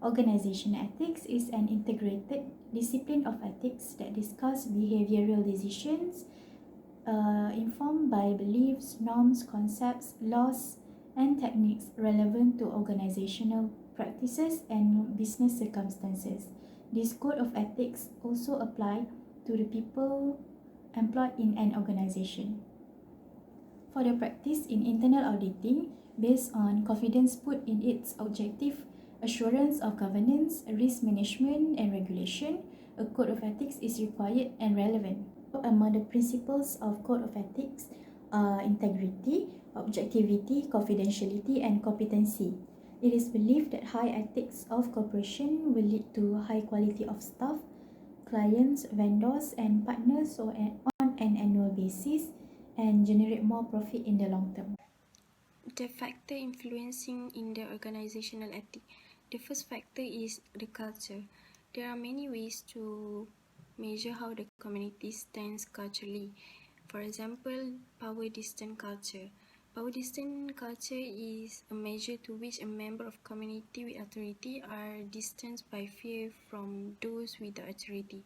Organizational ethics is an integrated discipline of ethics that discusses behavioral decisions informed by beliefs, norms, concepts, laws, and techniques relevant to organizational practices and business circumstances. This code of ethics also applies to the people employed in an organization. For the practice in internal auditing, based on confidence put in its objective, assurance of governance, risk management, and regulation, a code of ethics is required and relevant. Among the principles of code of ethics are integrity, objectivity, confidentiality, and competency. It is believed that high ethics of cooperation will lead to high quality of staff, clients, vendors, and partners on an annual basis and generate more profit in the long term. The factor influencing in the organizational ethic. The first factor is the culture. There are many ways to measure how the community stands culturally. For example, power distance culture. Power distance culture is a measure to which a member of community with authority are distanced by fear from those without authority.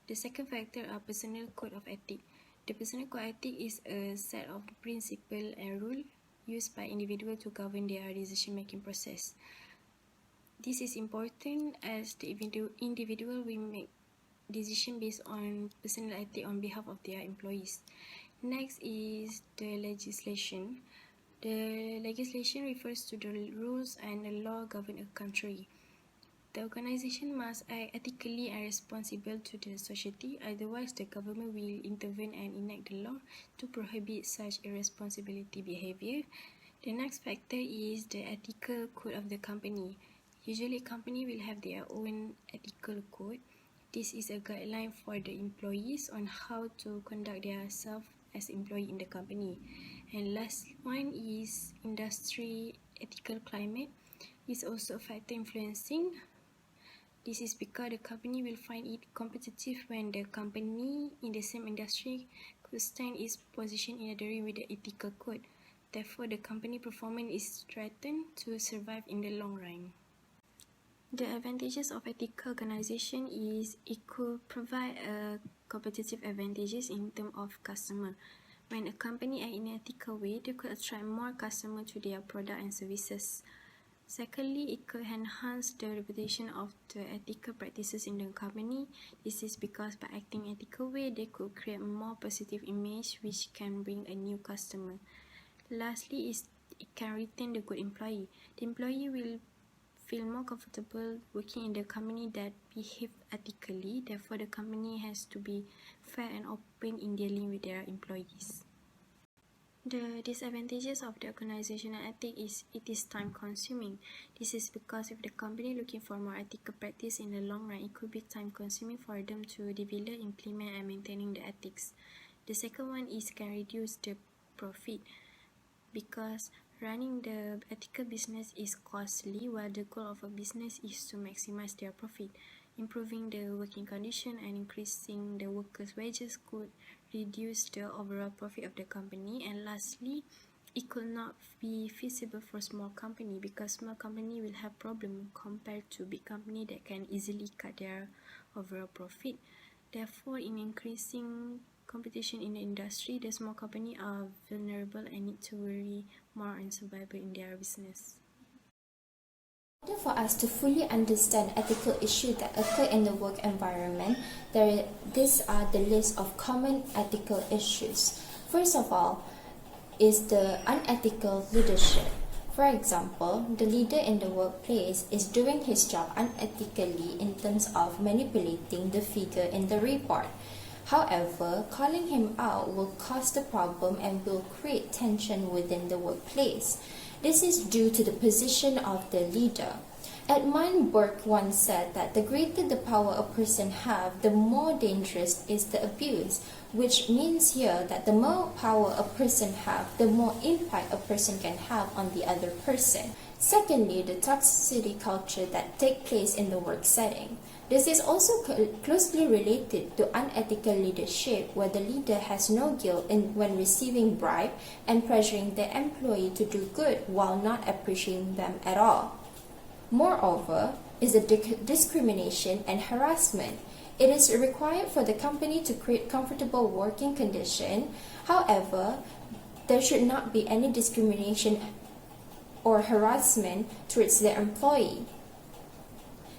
The second factor are personal code of ethic. The personal code of ethic is a set of principles and rules used by individuals to govern their decision-making process. This is important as the individual will make decisions based on personal ethics on behalf of their employees. Next is the legislation. The legislation refers to the rules and the law govern a country. The organization must act ethically and responsible to the society, otherwise the government will intervene and enact the law to prohibit such irresponsibility behavior. The next factor is the ethical code of the company. Usually, a company will have their own ethical code. This is a guideline for the employees on how to conduct themselves as employee in the company. And last one is industry ethical climate. Is also a factor influencing. This is because the company will find it competitive when the company in the same industry could stand its position in adhering with the ethical code. Therefore, the company performance is threatened to survive in the long run. The advantages of ethical organization is it could provide a competitive advantages in terms of customer. When a company acts in an ethical way, they could attract more customers to their product and services. Secondly, it could enhance the reputation of the ethical practices in the company. This is because by acting in an ethical way, they could create a more positive image which can bring a new customer. Lastly, it can retain the good employee. The employee will feel more comfortable working in the company that behave ethically. Therefore, the company has to be fair and open in dealing with their employees. The disadvantages of the organizational ethic is it is time consuming. This is because if the company looking for more ethical practice in the long run, it could be time consuming for them to develop, implement and maintaining the ethics. The second one is can reduce the profit because running the ethical business is costly while the goal of a business is to maximize their profit. Improving the working condition and increasing the workers' wages could reduce the overall profit of the company. And lastly, it could not be feasible for small company because small company will have problem compared to big company that can easily cut their overall profit. Therefore, in increasing competition in the industry, the small company are vulnerable and need to worry more on survival in their business. In order for us to fully understand ethical issues that occur in the work environment, these are the list of common ethical issues. First of all is the unethical leadership. For example, the leader in the workplace is doing his job unethically in terms of manipulating the figure in the report. However, calling him out will cause the problem and will create tension within the workplace. This is due to the position of the leader. Edmund Burke once said that the greater the power a person has, the more dangerous is the abuse, which means here that the more power a person has, the more impact a person can have on the other person. Secondly, the toxicity culture that takes place in the work setting. This is also closely related to unethical leadership, where the leader has no guilt when receiving bribe and pressuring the employee to do good while not appreciating them at all. Moreover, is the discrimination and harassment. It is required for the company to create comfortable working condition. However, there should not be any discrimination or harassment towards their employee.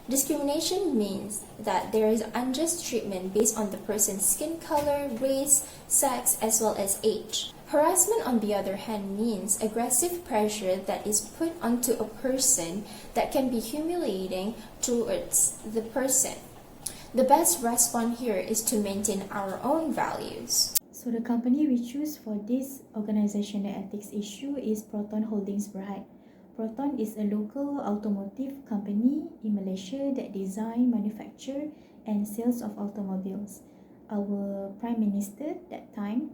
Discrimination means that there is unjust treatment based on the person's skin color, race, sex, as well as age. Harassment, on the other hand, means aggressive pressure that is put onto a person that can be humiliating towards the person. The best response here is to maintain our own values. So the company we choose for this organizational ethics issue is Proton Holdings Berhad. Proton is a local automotive company in Malaysia that design, manufacture and sales of automobiles. Our Prime Minister that time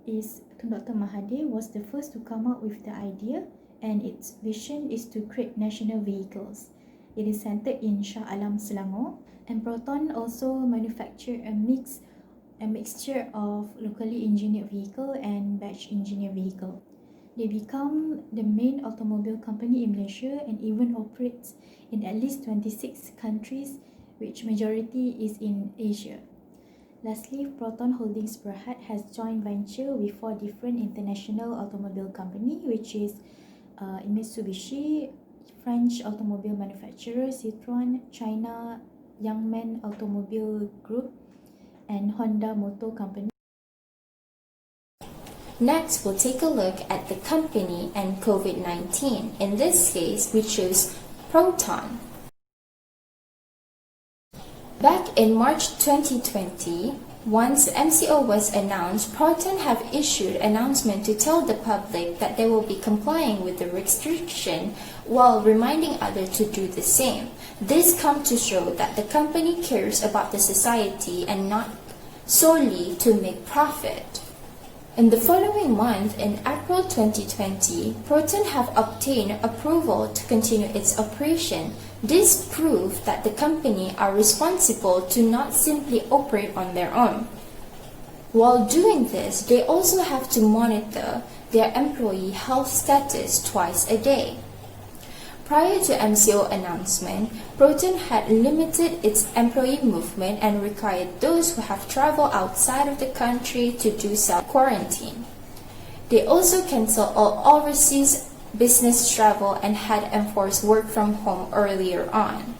is Dr. Mahathir was the first to come up with the idea, and its vision is to create national vehicles. It is centered in Shah Alam, Selangor, and Proton also manufacture a mixture of locally engineered vehicle and batch engineered vehicle. They become the main automobile company in Malaysia and even operates in at least 26 countries, which majority is in Asia. Lastly, Proton Holdings Berhad has joint venture with 4 different international automobile company, which is Mitsubishi, French automobile manufacturer Citroën, China Youngman Automobile Group, and Honda Motor Company. Next, we'll take a look at the company and COVID-19. In this case, we choose Proton. Back in March 2020, once MCO was announced, Proton have issued an announcement to tell the public that they will be complying with the restriction while reminding others to do the same. This comes to show that the company cares about the society and not solely to make profit. In the following month, in April 2020, Proton have obtained approval to continue its operation. This proved that the company are responsible to not simply operate on their own. While doing this, they also have to monitor their employee health status twice a day. Prior to MCO announcement, Proton had limited its employee movement and required those who have traveled outside of the country to do self-quarantine. They also canceled all overseas business travel and had enforced work from home earlier on.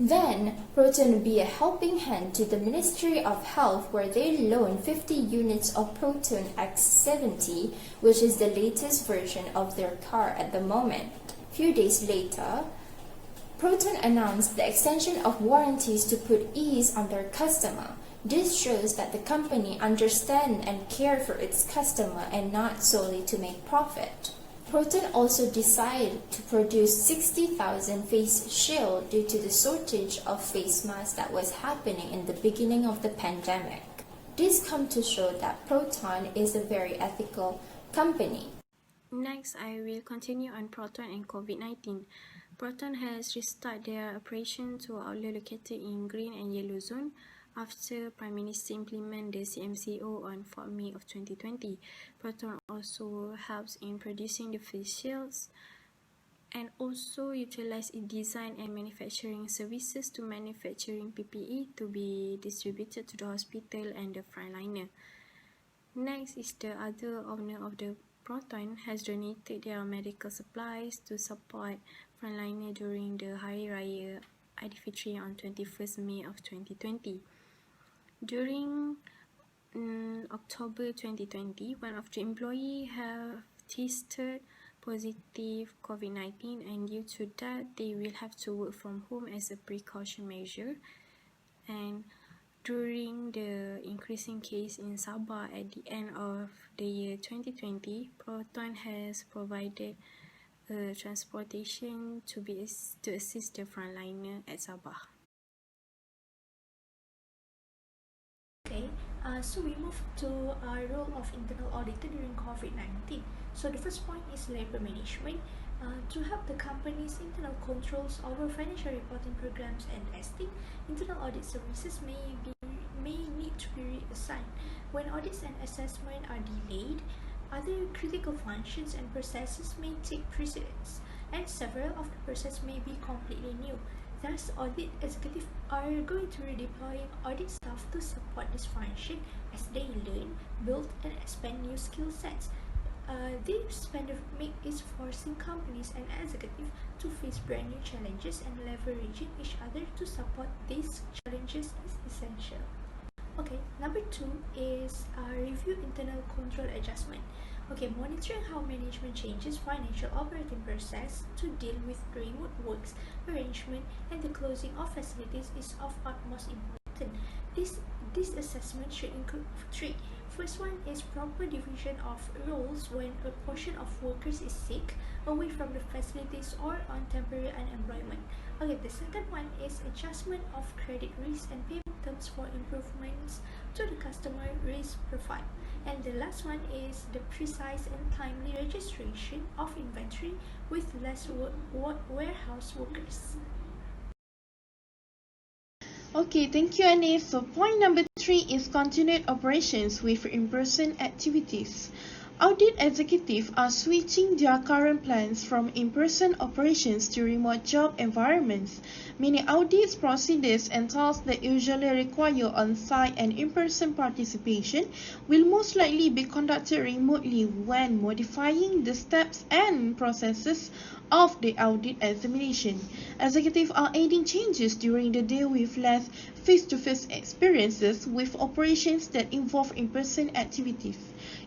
Then, Proton be a helping hand to the Ministry of Health, where they loaned 50 units of Proton X70, which is the latest version of their car at the moment. Few days later, Proton announced the extension of warranties to put ease on their customer. This shows that the company understands and cares for its customer and not solely to make profit. Proton also decided to produce 60,000 face shields due to the shortage of face masks that was happening in the beginning of the pandemic. This comes to show that Proton is a very ethical company. Next, I will continue on Proton and COVID-19. Proton has restarted their operation to outlets located in green and yellow zone after Prime Minister implemented the CMCO on 4 May of 2020. Proton also helps in producing the face shields and also utilize its design and manufacturing services to manufacturing PPE to be distributed to the hospital and the frontliner. Next is the other owner of the Proton has donated their medical supplies to support frontliner during the Hari Raya Aidilfitri on 21st May of 2020. During October 2020, one of the employees have tested positive COVID-19, and due to that, they will have to work from home as a precaution measure. And during the increasing case in Sabah at the end of the year 2020, Proton has provided transportation to assist the frontliner at Sabah. Okay, so we move to our role of internal auditor during COVID-19. So the first point is labor management. To help the company's internal controls over financial reporting programs and testing, internal audit services may need to be reassigned. When audits and assessment are delayed, other critical functions and processes may take precedence. and several of the processes may be completely new. Thus, audit executives are going to redeploy audit staff to support this function as they learn, build, and expand new skill sets. This pandemic is forcing companies and executives to face brand new challenges, and leveraging each other to support these challenges is essential. Okay, number 2 is review internal control adjustment. Okay, monitoring how management changes financial operating process to deal with remote works arrangement and the closing of facilities is of utmost important. This assessment should include 3. First one is proper division of roles when a portion of workers is sick, away from the facilities, or on temporary unemployment. Okay, the second one is adjustment of credit risk and payment terms for improvements to the customer risk profile. And the last one is the precise and timely registration of inventory with less warehouse workers. Okay, thank you, Anif. So point number 3 is continued operations with in-person activities. Audit executives are switching their current plans from in-person operations to remote job environments. Many audits procedures and tasks that usually require on-site and in-person participation will most likely be conducted remotely when modifying the steps and processes of the audit examination. Executives are aiding changes during the day with less face-to-face experiences with operations that involve in-person activities.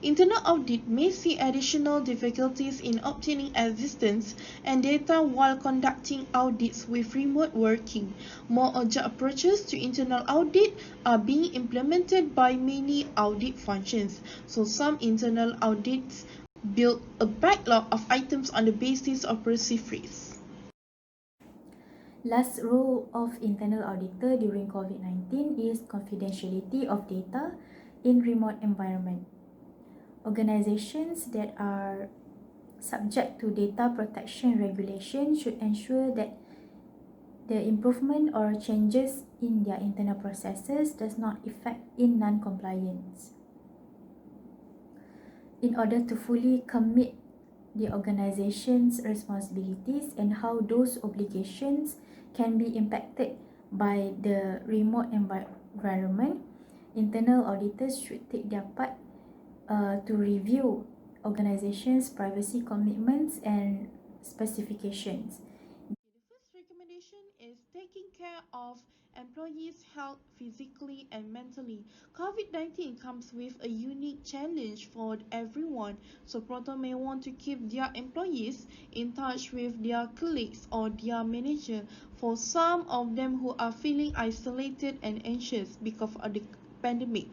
Internal audit may see additional difficulties in obtaining assistance and data while conducting audits with remote working. More agile approaches to internal audit are being implemented by many audit functions. So some internal audits build a backlog of items on the basis of perceived risk. Last role of internal auditor during COVID-19 is confidentiality of data in remote environment. Organizations that are subject to data protection regulation should ensure that the improvement or changes in their internal processes does not affect in non-compliance. In order to fully commit the organization's responsibilities and how those obligations can be impacted by the remote environment, internal auditors should take their part to review organizations' privacy commitments and specifications. The first recommendation is taking care of employees' health physically and mentally. COVID-19 comes with a unique challenge for everyone, so Proton may want to keep their employees in touch with their colleagues or their manager. For some of them who are feeling isolated and anxious because of the pandemic,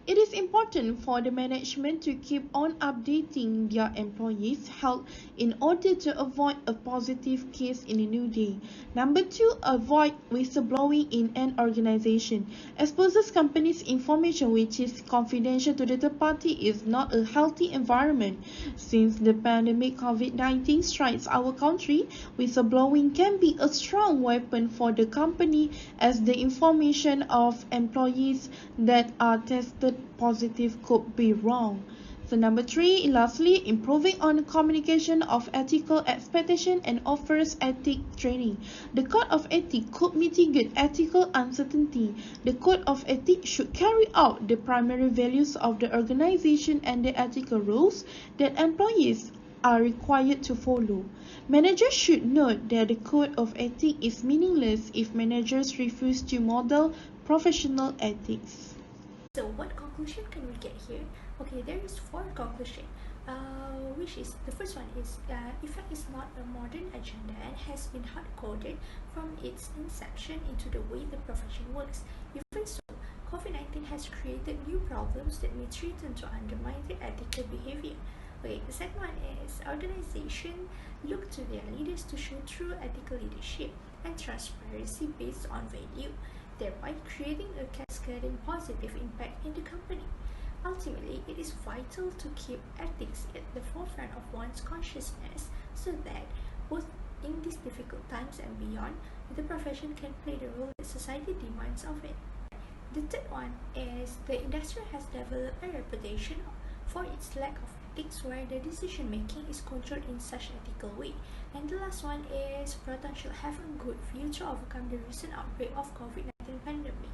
it is important for the management to keep on updating their employees' health in order to avoid a positive case in a new day. Number 2, avoid whistleblowing in an organization. Exposes companies' information which is confidential to the third party is not a healthy environment. Since the pandemic COVID-19 strikes our country, whistleblowing can be a strong weapon for the company as the information of employees that are tested positive could be wrong. So number 3, lastly, improving on communication of ethical expectation and offers ethic training. The code of ethics could mitigate ethical uncertainty. The code of ethics should carry out the primary values of the organization and the ethical rules that employees are required to follow. Managers should note that the code of ethics is meaningless if managers refuse to model professional ethics. So what conclusion can we get here? Okay, there is 4 conclusion. Which is the first one is effect is not a modern agenda and has been hard-coded from its inception into the way the profession works. Even so, COVID-19 has created new problems that may threaten to undermine the ethical behavior. Okay, the second one is organization look to their leaders to show true ethical leadership and transparency based on value, thereby creating a cascading positive impact in the company. Ultimately, it is vital to keep ethics at the forefront of one's consciousness so that both in these difficult times and beyond, the profession can play the role that society demands of it. The third one is the industry has developed a reputation for its lack of ethics where the decision making is controlled in such ethical way. And the last one is Proton should have a good view to overcome the recent outbreak of COVID-19 pandemic.